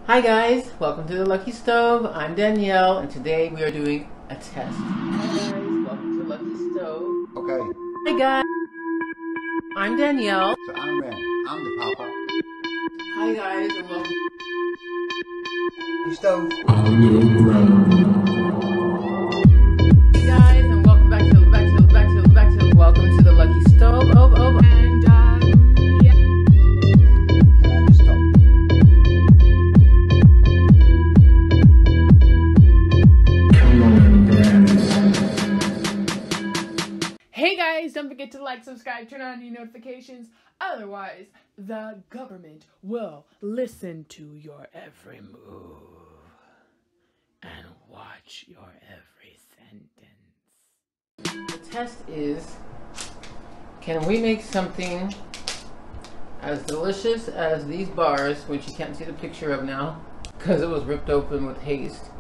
Hi guys, welcome to the Lucky Stove. I'm Danielle and today we are doing a test. Hi guys, welcome to the Lucky Stove. Okay. Hi guys, I'm Danielle. So I'm Ren. I'm the papa. Hi guys and welcome The stove. Hey guys and welcome back to welcome to the Lucky Stove. And yeah. Hey guys, don't forget to like, subscribe, turn on your notifications. Otherwise, the government will listen to your every move and watch your every sentence. The test is, can we make something as delicious as these bars, which you can't see the picture of now because it was ripped open with haste,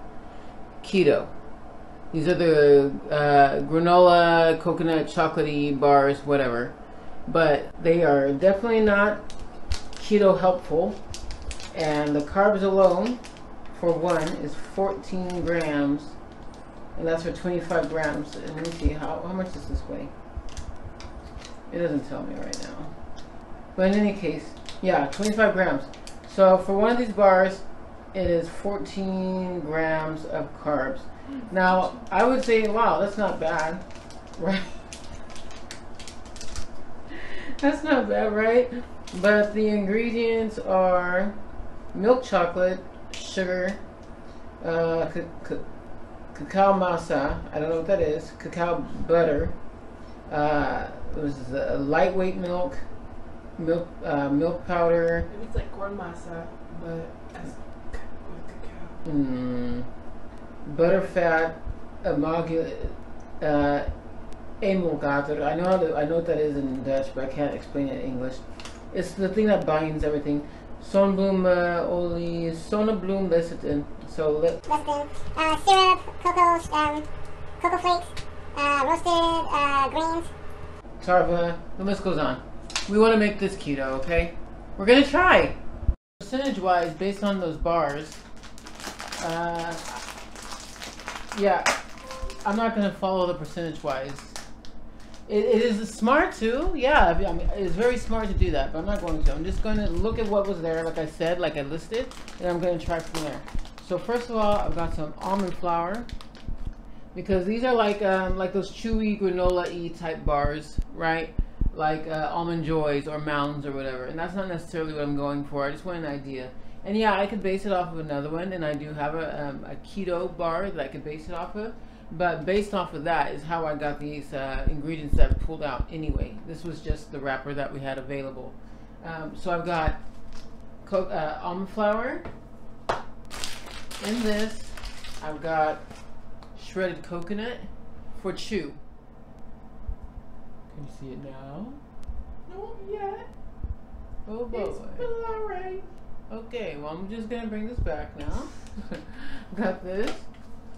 keto. These are the granola, coconut, chocolatey bars, whatever. But they are definitely not keto helpful. And the carbs alone, for one, is 14 grams. And that's for 25 grams. And let me see, how much does this weigh? It doesn't tell me right now. But in any case, yeah, 25 grams. So for one of these bars, it is 14 grams of carbs. Now, I would say, wow, that's not bad, right? That's not bad, right? But the ingredients are milk chocolate, sugar, cacao masa, I don't know what that is, cacao butter, it was lightweight milk powder. Maybe it's like corn masa, but with cacao. Butterfat, emulgator. I know what that is in Dutch, but I can't explain it in English. It's the thing that binds everything. Zonnebloemolie, zonnebloemlecithin. So Syrup, cocoa flakes, roasted grains. Tarva, the list goes on. We want to make this keto, okay? We're gonna try. Percentage-wise, based on those bars, yeah, I'm not going to follow the percentage-wise. It is smart to, yeah, I mean, it's very smart to do that, but I'm not going to. I'm just going to look at what was there, like I said, like I listed, and I'm going to try from there. So first of all, I've got some almond flour, because these are like those chewy granola-y type bars, right? Like Almond Joys or Mounds or whatever, and that's not necessarily what I'm going for. I just want an idea. And yeah, I could base it off of another one, and I do have a keto bar that I could base it off of. But based off of that is how I got these ingredients that I pulled out anyway. This was just the wrapper that we had available. So I've got almond flour. In this, I've got shredded coconut for chew. Can you see it now? No, yet. Oh boy. It's alright. Okay, well I'm just gonna bring this back now. Got this.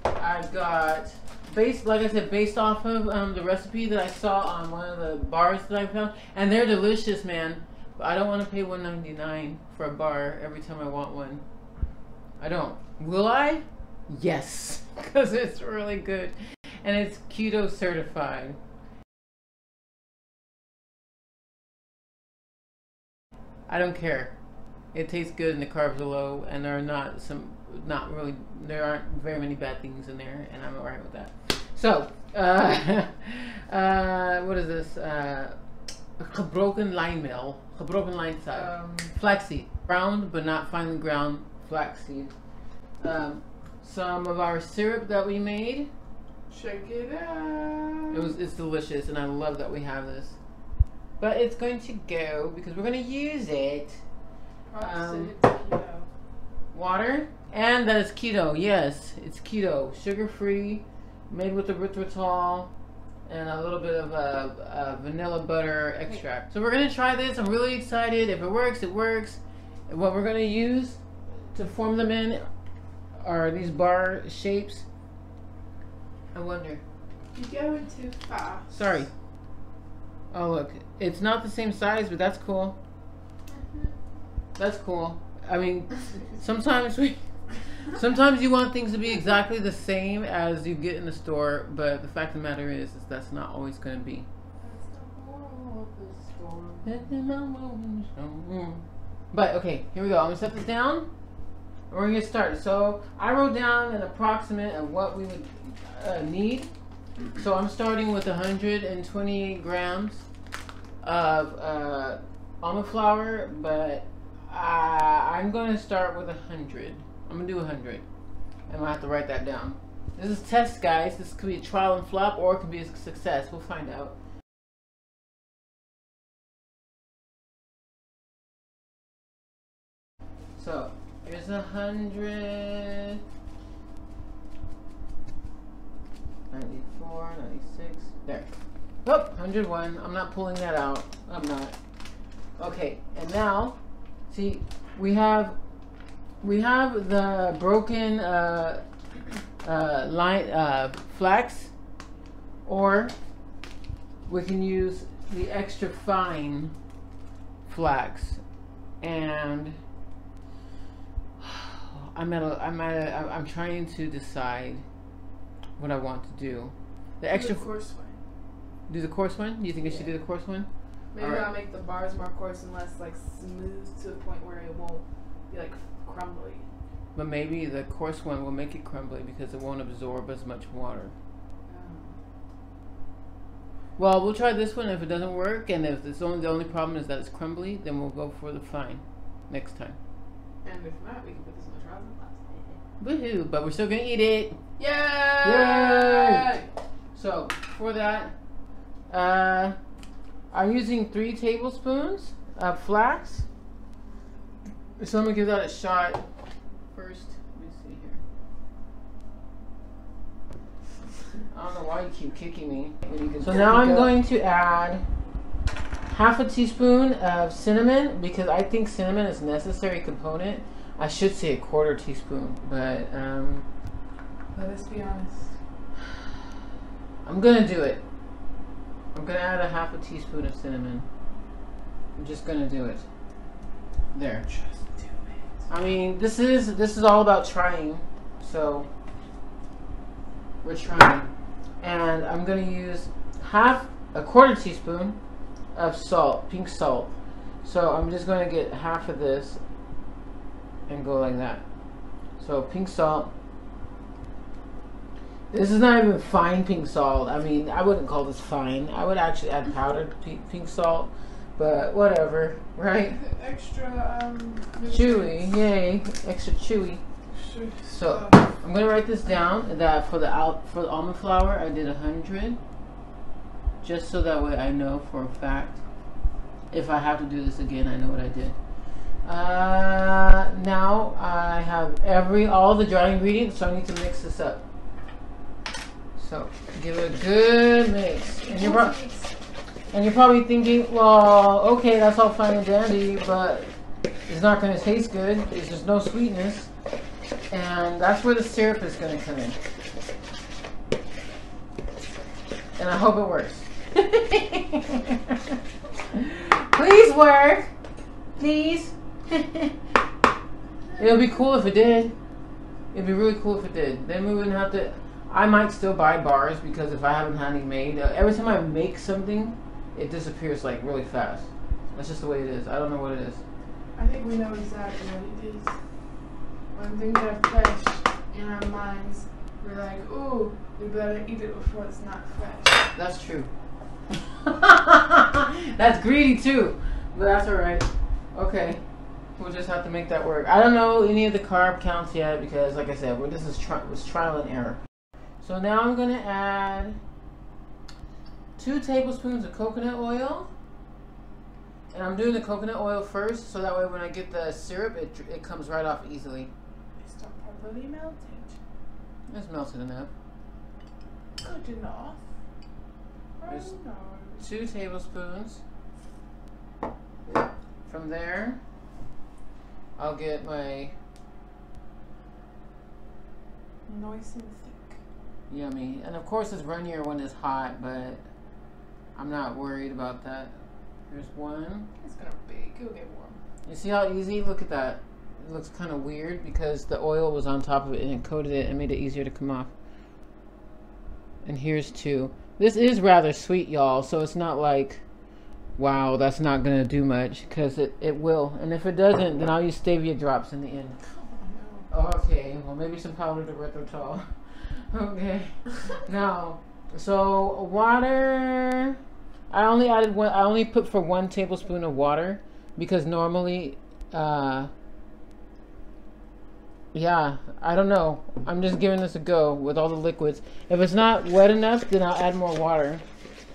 I've got like I said, based off of the recipe that I saw on one of the bars that I found, and they're delicious, man. But I don't want to pay $1.99 for a bar every time I want one. I don't. Will I? Yes, because it's really good, and it's keto certified. I don't care. It tastes good and the carbs are low, and there are there aren't very many bad things in there, and I'm alright with that. So, what is this? Gebroken lijnmeel, gebroken lijnzaad, flaxseed, ground but not finely ground flaxseed. Some of our syrup that we made. Check it out. It's delicious, and I love that we have this. But it's going to go because we're going to use it. Water, and that is keto. Yes, it's keto, sugar-free, made with erythritol and a little bit of vanilla butter extract. So we're gonna try this. I'm really excited. If it works, it works. And what we're gonna use to form them in are these bar shapes. I wonder. You're going too fast. Sorry. Oh look, it's not the same size, but that's cool. That's cool. I mean, sometimes you want things to be exactly the same as you get in the store, but the fact of the matter is that's not always going to be. But okay, here we go. I'm gonna set this down. We're gonna get started. So I wrote down an approximate of what we would need. So I'm starting with 128 grams of almond flour, but I'm gonna start with 100. I'm gonna do 100. And I'm gonna have to write that down. This is test, guys. This could be a trial and flop, or it could be a success. We'll find out. So here's 100, 94, 96, there. Oh, 101. I'm not pulling that out. I'm not. Okay, and now, see, we have the broken flax, or we can use the extra fine flax, and I'm trying to decide what I want to do. The extra coarse one. Do the coarse one? Do you think I should do the coarse one? Maybe I'll make the bars more coarse and less like smooth to the point where it won't be like crumbly. But maybe the coarse one will make it crumbly because it won't absorb as much water. Well, we'll try this one. If it doesn't work, and if the only problem is that it's crumbly, then we'll go for the fine next time. And if not, we can put this in the trials and flops. Woohoo! But we're still gonna eat it. Yay! Yay! So for that, I'm using 3 tablespoons of flax. So I'm gonna give that a shot first. Let me see here. I don't know why you keep kicking me. So now I'm going to add half a teaspoon of cinnamon, because I think cinnamon is a necessary component. I should say a 1/4 teaspoon, but let us be honest. I'm gonna do it. I'm gonna add a half a teaspoon of cinnamon. I'm just gonna do it. There. Just do it. I mean, this is all about trying. So we're trying, and I'm gonna use a 1/4 teaspoon of salt, pink salt. So I'm just going to get half of this and go like that. So pink salt. This is not even fine pink salt. I mean, I wouldn't call this fine. I would actually add powdered pink salt, but whatever, right? Extra chewy, yay, extra chewy. So I'm going to write this down that for the almond flour I did 100. Just so that way I know for a fact. If I have to do this again, I know what I did. Now I have all the dry ingredients, so I need to mix this up. So give it a good mix. And you're probably thinking, well, okay, that's all fine and dandy, but it's not going to taste good. There's just no sweetness, and that's where the syrup is going to come in. And I hope it works. Please work, please. It would be cool if it did. It'd be really cool if it did. Then we wouldn't have to. I might still buy bars, because if I haven't had any made, every time I make something, it disappears like really fast. That's just the way it is. I don't know what it is. I think we know exactly what it is. When things are fresh in our minds, we're like, ooh, we better eat it before it's not fresh. That's true. That's greedy too, but that's alright. Okay, we'll just have to make that work. I don't know any of the carb counts yet, because like I said, this was trial and error. So now I'm going to add 2 tablespoons of coconut oil, and I'm doing the coconut oil first, so that way when I get the syrup, it comes right off easily. It's not properly melted. It's melted enough. Good enough. There's 2 tablespoons. From there, I'll get my nice and thick. Yummy. And of course it's runnier when it's hot, but I'm not worried about that. There's 1. It's gonna bake. It'll get warm. You see how easy? Look at that. it looks kind of weird because the oil was on top of it and it coated it and made it easier to come off. And here's 2. This is rather sweet, y'all, so it's not like, wow, that's not gonna do much, because it will. And if it doesn't, then I'll use stevia drops in the end. Okay, well, maybe some powdered erythritol. Okay. Now, so water, I only added one. I only put for 1 tablespoon of water because normally, yeah, I don't know. I'm just giving this a go with all the liquids. If it's not wet enough, then I'll add more water.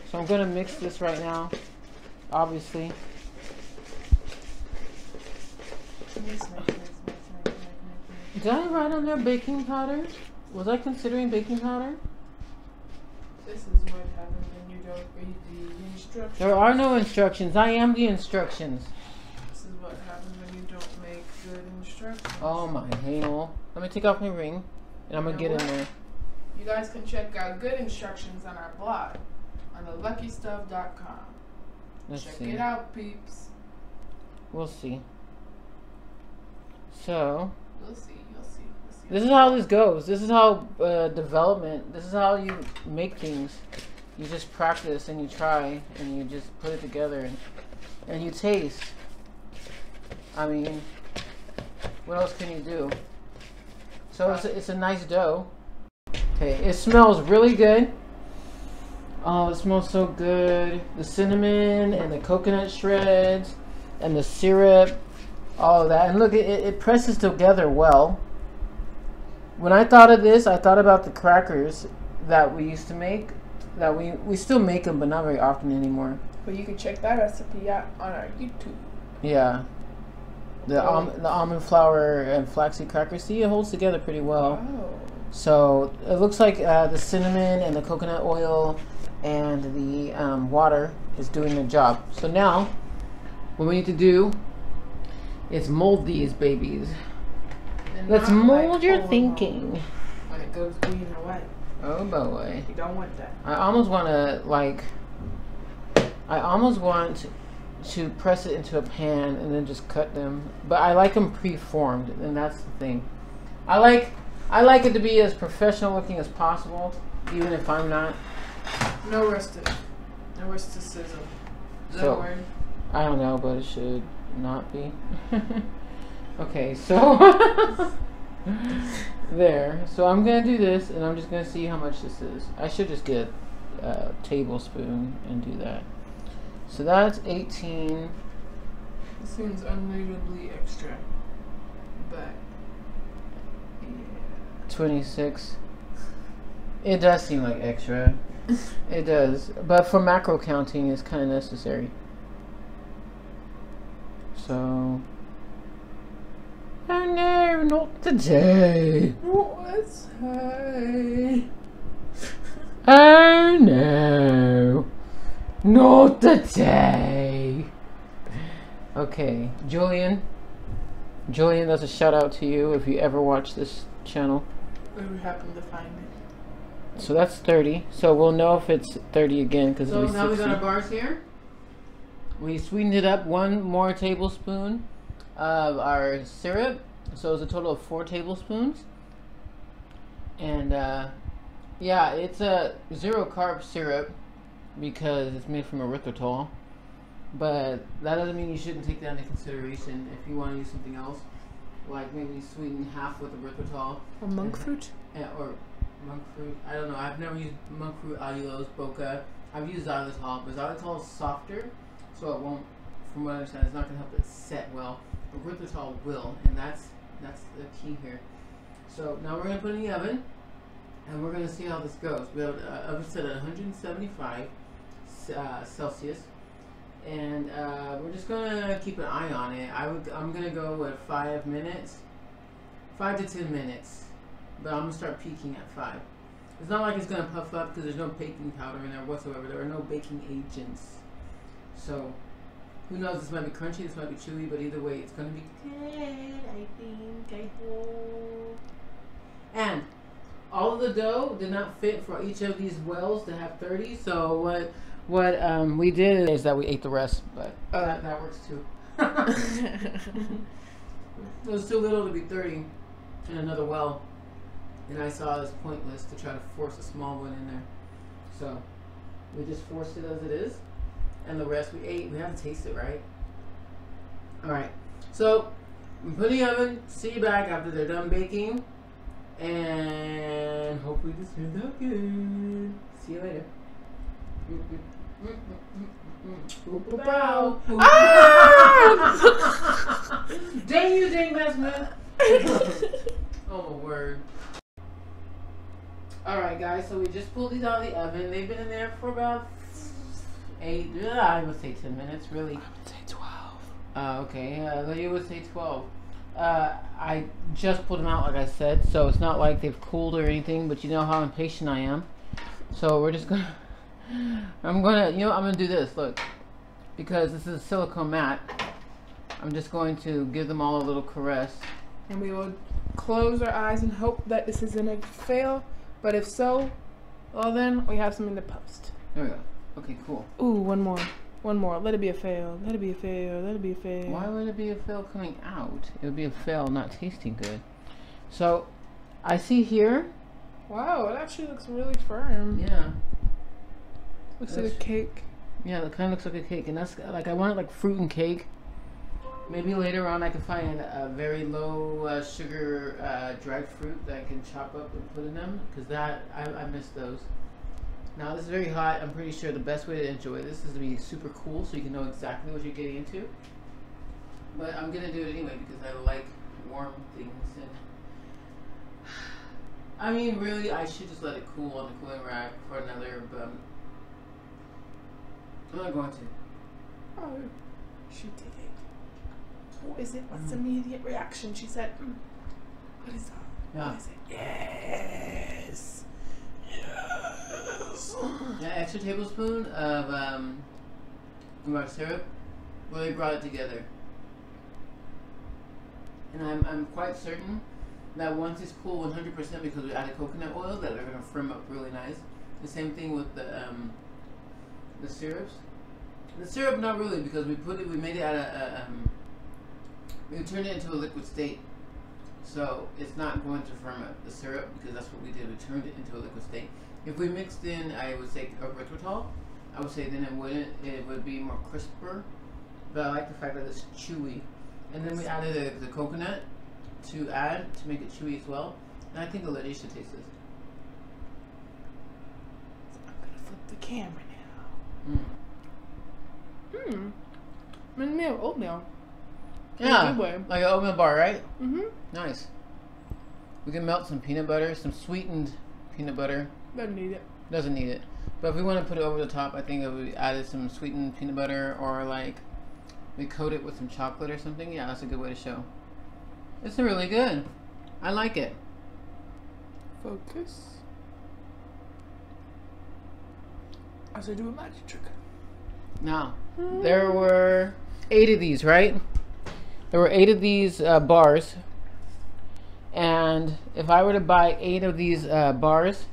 So I'm gonna mix this right now, obviously. Did I write on there baking powder? Was I considering baking powder? This is what happens when you don't read the instructions. There are no instructions. I am the instructions. This is what happens when you don't make good instructions. Oh my hell. Let me take off my ring and I'm gonna get in there. You guys can check out good instructions on our blog on theluckystuff.com. Check it out, peeps. We'll see. So You'll see. You'll see. this is how this goes. This is how development. This is how you make things. You just practice and you try and you just put it together and you taste. I mean, what else can you do? So it's a nice dough. Okay, it smells really good. Oh, it smells so good. The cinnamon and the coconut shreds and the syrup, all of that. And look, it presses together well. When I thought of this, I thought about the crackers that we used to make. That we still make them, but not very often anymore. But you can check that recipe out on our YouTube. Yeah. The almond flour and flaxseed crackers. See, it holds together pretty well. Oh. So it looks like the cinnamon and the coconut oil and the water is doing the job. So now, what we need to do is mold these babies. And Let's not mold like your overhaul thinking. when it goes green or white. Oh boy. You don't want that. I almost want to press it into a pan and then just cut them. But I like them pre-formed, and that's the thing. I like it to be as professional looking as possible, even if I'm not. No rustic. No rusticism. Is that a word? I don't know, but it should not be. Okay, so there. So I'm gonna do this, and I'm just gonna see how much this is. I should just get a tablespoon and do that. So that's 18. This seems unbelievably extra, but yeah. 26. It does seem like extra. It does, but for macro counting, it's kind of necessary. So. Oh no, not today. What's high? Oh no, not today. Okay, Julian, that's a shout out to you if you ever watch this channel. If we happen to find it. So that's 30. So we'll know if it's 30 again because So it'll be now 60. we got our bars here. We sweetened it up 1 more tablespoon of our syrup, so it's a total of 4 tablespoons. And yeah, it's a 0 carb syrup because it's made from erythritol, but that doesn't mean you shouldn't take that into consideration if you want to use something else, like maybe sweeten half with erythritol Or monk fruit? or monk fruit. I don't know, I've never used monk fruit, allulose, bokeh. I've used xylitol, but xylitol is softer, so it won't, from what I understand, it's not going to help it set well. Erythritol will, and that's the key here. So now we're going to put it in the oven, and we're going to see how this goes. We have an oven set at 175 Celsius, and we're just going to keep an eye on it. I'm going to go at 5 minutes, 5 to 10 minutes, but I'm going to start peaking at 5. It's not like it's going to puff up because there's no baking powder in there whatsoever. There are no baking agents. So who knows, this might be crunchy, this might be chewy, but either way, it's going to be good, I think, I hope. And all of the dough did not fit for each of these wells to have 30, so what we did is that we ate the rest, but that works too. It was too little to be 30 in another well. And I saw it as pointless to try to force a small one in there. So we just forced it as it is. And the rest we ate. We have to taste it, right? Alright. So we put in the oven. See you back after they're done baking. And hopefully this turns out good. See you later. Bow. Ah! Dang you, DangMattSmith. Oh my word. Alright guys, so we just pulled these out of the oven. They've been in there for about 8, I would say 10 minutes, really. I would say 12. Okay, you would say 12. I just pulled them out, like I said, so it's not like they've cooled or anything, but you know how impatient I am. So we're just gonna, I'm gonna do this, look. Because this is a silicone mat, I'm just going to give them all a little caress. And we will close our eyes and hope that this isn't a fail. But if so, well then, we have something to post. There we go. Okay, cool. Ooh, one more. One more. Let it be a fail. Let it be a fail. Let it be a fail. Why would it be a fail coming out? It would be a fail not tasting good. So, I see here. Wow, it actually looks really firm. Yeah. Looks like a cake. Yeah, it kind of looks like a cake. And that's, like, I want it like fruit and cake. Maybe later on I can find a very low sugar dried fruit that I can chop up and put in them. Because I miss those. Now this is very hot. I'm pretty sure the best way to enjoy this is to be super cool so you can know exactly what you're getting into. But I'm going to do it anyway because I like warm things. And I mean, really, I should just let it cool on the cooling rack for another, but I'm not going to. Oh, she did it. What is it? What's the immediate reaction? She said, what is that? Yeah. What is it? Yes. Yes. An extra tablespoon of our syrup really brought it together. And I'm quite certain that once it's cool 100% because we added coconut oil, that they're going to firm up really nice. The same thing with the syrups. The syrup, not really, because we made it out of we turned it into a liquid state, so it's not going to firm up the syrup because that's what we did. We turned it into a liquid state. If we mixed in, I would say erythritol, I would say then it would be more crisper. But I like the fact that it's chewy. And then we added the coconut to make it chewy as well. And I think the lady should taste this. I'm gonna flip the camera now. Reminds me of oatmeal. Yeah, like an oatmeal bar, right? Nice. We can melt some peanut butter, some sweetened peanut butter. Doesn't need it. Doesn't need it. But if we want to put it over the top, I think if we added some sweetened peanut butter or like we coat it with some chocolate or something, yeah, that's a good way to show. It's really good. I like it. Focus. As I do a magic trick. Now, there were 8 of these, right? There were 8 of these bars. And if I were to buy 8 of these bars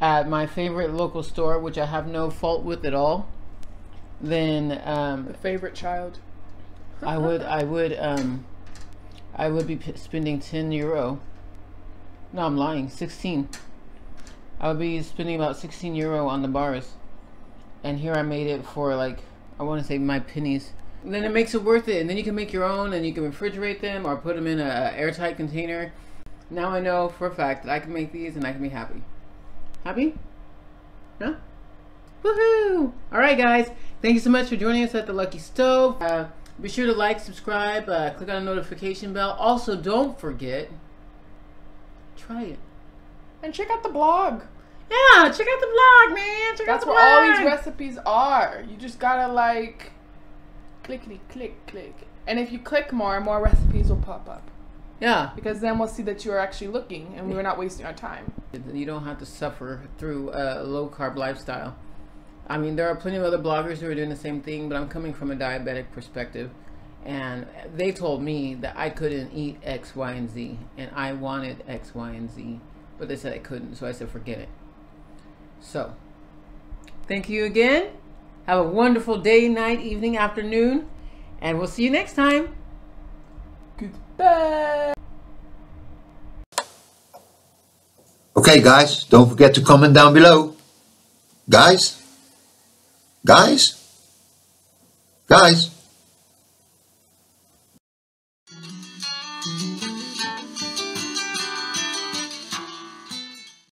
at my favorite local store, which I have no fault with at all, then the favorite child. I would be spending 10 euro. No, I'm lying. 16. I would be spending about 16 euro on the bars. And here I made it for like, I want to say my pennies. And then it makes it worth it. And then you can make your own and you can refrigerate them or put them in an airtight container. Now I know for a fact that I can make these and I can be happy. Happy? No? Woohoo! Alright guys, thank you so much for joining us at the Lucky Stove. Be sure to like, subscribe, click on the notification bell. Also, don't forget, try it. And check out the blog. Yeah, check out the blog, man. That's where all these recipes are. You just gotta like, clickety click, click. And if you click more recipes will pop up. Yeah. Because then we'll see that you are actually looking and we're not wasting our time. You don't have to suffer through a low-carb lifestyle. I mean, there are plenty of other bloggers who are doing the same thing, but I'm coming from a diabetic perspective. And they told me that I couldn't eat X, Y, and Z. And I wanted X, Y, and Z. But they said I couldn't, so I said forget it. So, thank you again. Have a wonderful day, night, evening, afternoon. And we'll see you next time. Goodbye. Bye. Okay guys, don't forget to comment down below. Guys?